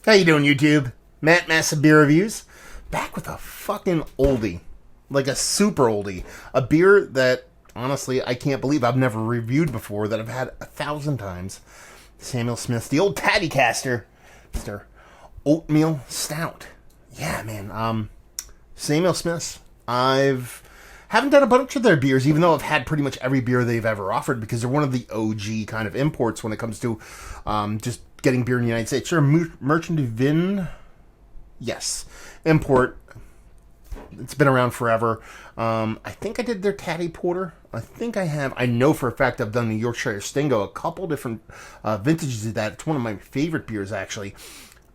How you doing, YouTube? Matt Massive Beer Reviews. Back with a fucking oldie. Like a super oldie. A beer that, honestly, I can't believe I've never reviewed before, that I've had 1,000 times. Samuel Smith's, the old Tatty Caster. Mr. Oatmeal Stout. Yeah, man. Samuel Smith's. Haven't done a bunch of their beers, even though I've had pretty much every beer they've ever offered, because they're one of the OG kind of imports when it comes to just getting beer in the United States. They're a merchant de vin. Yes. Import. It's been around forever. I think I did their Tatty Porter. I think I have. I know for a fact I've done the Yorkshire Stingo. A couple different vintages of that. It's one of my favorite beers, actually.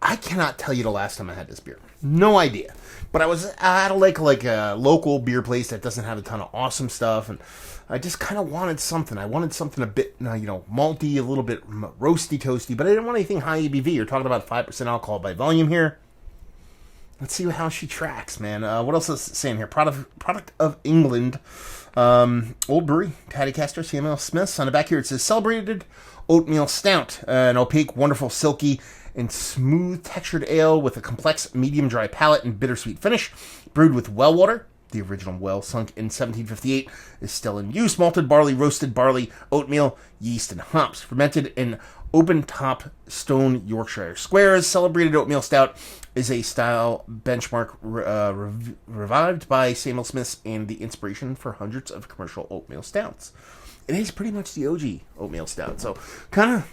I cannot tell you the last time I had this beer. No idea. But I was at a like a local beer place that doesn't have a ton of awesome stuff, and I just kind of wanted something. I wanted something a bit, malty, a little bit roasty, toasty, but I didn't want anything high ABV. You're talking about 5% alcohol by volume here. Let's see how she tracks, man. What else is it saying here? Product of England. Old brewery. Tatty Caster, Samuel Smith's. On the back here it says celebrated oatmeal stout. An opaque, wonderful, silky, and smooth textured ale with a complex medium dry palate and bittersweet finish. Brewed with well water. The original well, sunk in 1758, is still in use. Malted barley, roasted barley, oatmeal, yeast, and hops. Fermented in open-top stone Yorkshire squares. Celebrated oatmeal stout is a style benchmark revived by Samuel Smith's and the inspiration for hundreds of commercial oatmeal stouts. It is pretty much the OG oatmeal stout. So, kind of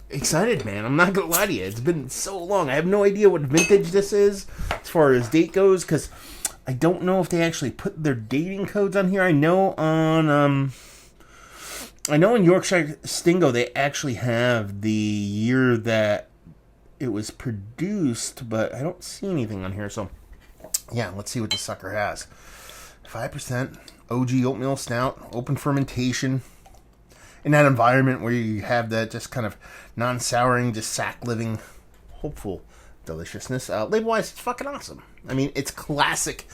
excited, man. I'm not going to lie to you. It's been so long. I have no idea what vintage this is as far as date goes, because I don't know if they actually put their dating codes on here. I know in Yorkshire Stingo they actually have the year that it was produced, but I don't see anything on here. So, yeah, let's see what the sucker has. 5% OG oatmeal stout, open fermentation, in that environment where you have that just kind of non-souring, just sack-living, hopeful deliciousness. Label-wise, it's fucking awesome. I mean, it's classic,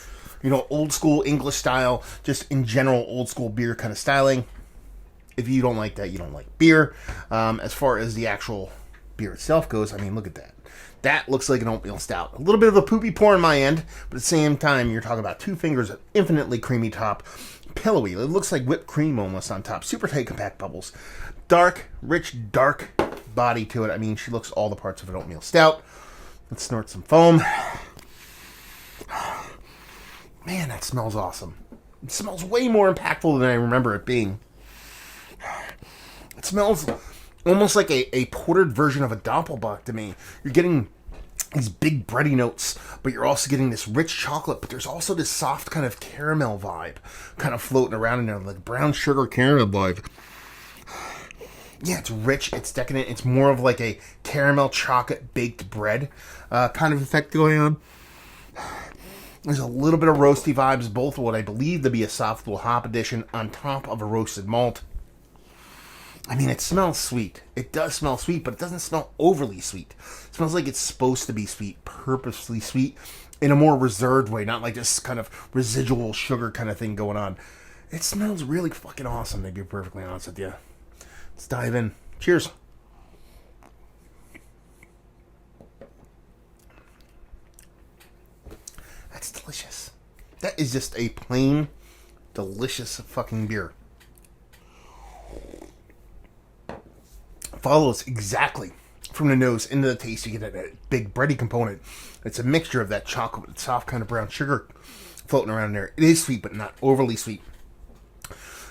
old school English style, just in general old school beer kind of styling. If you don't like that, you don't like beer. As far as the actual beer itself goes, I mean, look at that. That looks like an oatmeal stout. A little bit of a poopy pour on my end, but at the same time, you're talking about 2 fingers of infinitely creamy top. Pillowy. It looks like whipped cream almost on top. Super tight, compact bubbles. Dark, rich, dark body to it. I mean, she looks all the parts of an oatmeal stout. Let's snort some foam. Man, that smells awesome. It smells way more impactful than I remember it being. It smells almost like a portered version of a Doppelbock to me. You're getting these big bready notes, but you're also getting this rich chocolate, but there's also this soft kind of caramel vibe kind of floating around in there, like brown sugar caramel vibe. Yeah, it's rich, it's decadent, it's more of like a caramel chocolate baked bread kind of effect going on. There's a little bit of roasty vibes, both what I believe to be a soft little hop addition on top of a roasted malt. I mean, it smells sweet. It does smell sweet, but it doesn't smell overly sweet. It smells like it's supposed to be sweet, purposely sweet, in a more reserved way, not like this kind of residual sugar kind of thing going on. It smells really fucking awesome, to be perfectly honest with you. Let's dive in. Cheers. That's delicious. That is just a plain, delicious fucking beer. Follows exactly from the nose into the taste. You get that big bready component. It's a mixture of that chocolate with soft kind of brown sugar floating around there. It is sweet, but not overly sweet.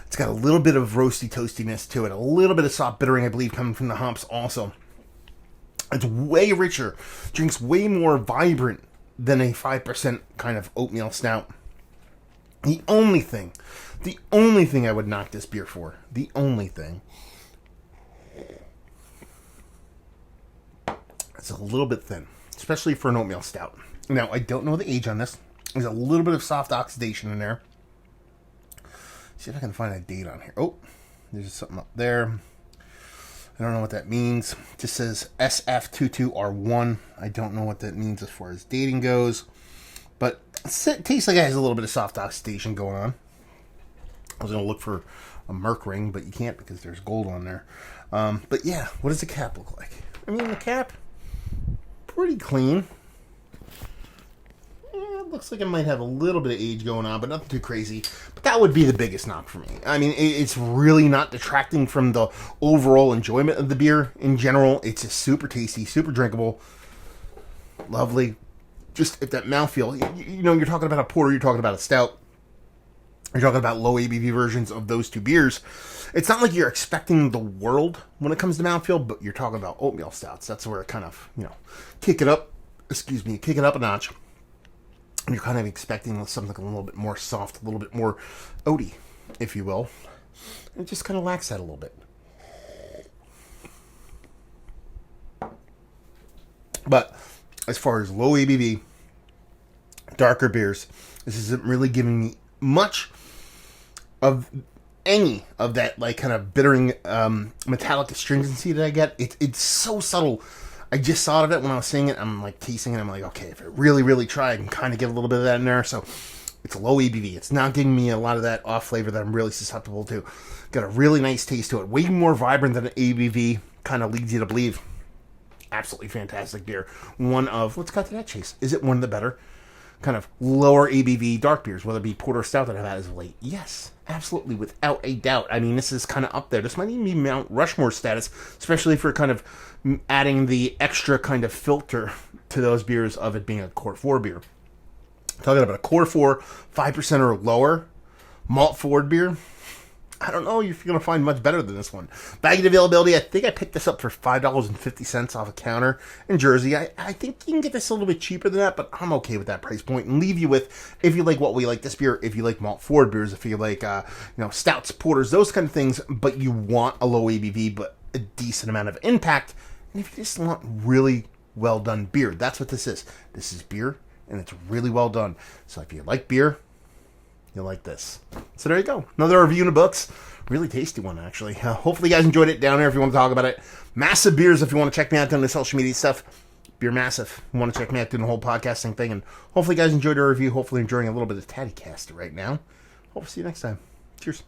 It's got a little bit of roasty toastiness to it. A little bit of soft bittering, I believe, coming from the hops also. It's way richer. Drinks way more vibrant than a 5% kind of oatmeal stout. The only thing I would knock this beer for, the only thing, it's a little bit thin, especially for an oatmeal stout. Now, I don't know the age on this. There's a little bit of soft oxidation in there. See if I can find a date on here. Oh, there's something up there. I don't know what that means. It just says SF22R1. I don't know what that means as far as dating goes. But it tastes like it has a little bit of soft oxidation going on. I was going to look for a Merc ring, but you can't because there's gold on there. But yeah, what does the cap look like? I mean, the cap, pretty clean. It looks like it might have a little bit of age going on, but nothing too crazy. But that would be the biggest knock for me. I mean, it's really not detracting from the overall enjoyment of the beer in general. It's just super tasty, super drinkable, lovely. Just if that mouthfeel, you know, you're talking about a porter, you're talking about a stout, you're talking about low ABV versions of those two beers. It's not like you're expecting the world when it comes to mouthfeel, but you're talking about oatmeal stouts. That's where it kind of, you know, kick it up a notch. You're kind of expecting something a little bit more soft, a little bit more oaty, if you will. It just kind of lacks that a little bit. But as far as low ABV, darker beers, this isn't really giving me much of any of that, like, kind of bittering metallic astringency that I get. It's so subtle. I just thought of it when I was saying it. I'm like tasting it. I'm like, okay, if I really try, I can kind of get a little bit of that in there. So it's low ABV. It's not giving me a lot of that off flavor that I'm really susceptible to. Got a really nice taste to it. Way more vibrant than an ABV kind of leads you to believe. Absolutely fantastic beer. One of, let's cut to that chase. Is it one of the better kind of lower ABV dark beers, whether it be porter or stout that I've had as of late? Yes, absolutely, without a doubt. I mean, this is kind of up there. This might even be Mount Rushmore status, especially for kind of adding the extra kind of filter to those beers of it being a Core 4 beer. Talking about a Core 4, 5% or lower, malt forward beer. I don't know if you're going to find much better than this one. Baggage availability, I think I picked this up for $5.50 off a counter in Jersey. I think you can get this a little bit cheaper than that, but I'm okay with that price point. And leave you with, if you like what we like this beer, if you like malt forward beers, if you like stouts, porters, those kind of things, but you want a low ABV but a decent amount of impact, and if you just want really well done beer, that's what this is. This is beer, and it's really well done. So if you like beer, you'll like this. So there you go. Another review in the books. Really tasty one, actually. Hopefully you guys enjoyed it. Down there if you want to talk about it. Massive Beers if you want to check me out doing the social media stuff. Beer Massive if you want to check me out doing the whole podcasting thing. And hopefully you guys enjoyed our review. Hopefully enjoying a little bit of Tatty Cast right now. Hope to see you next time. Cheers.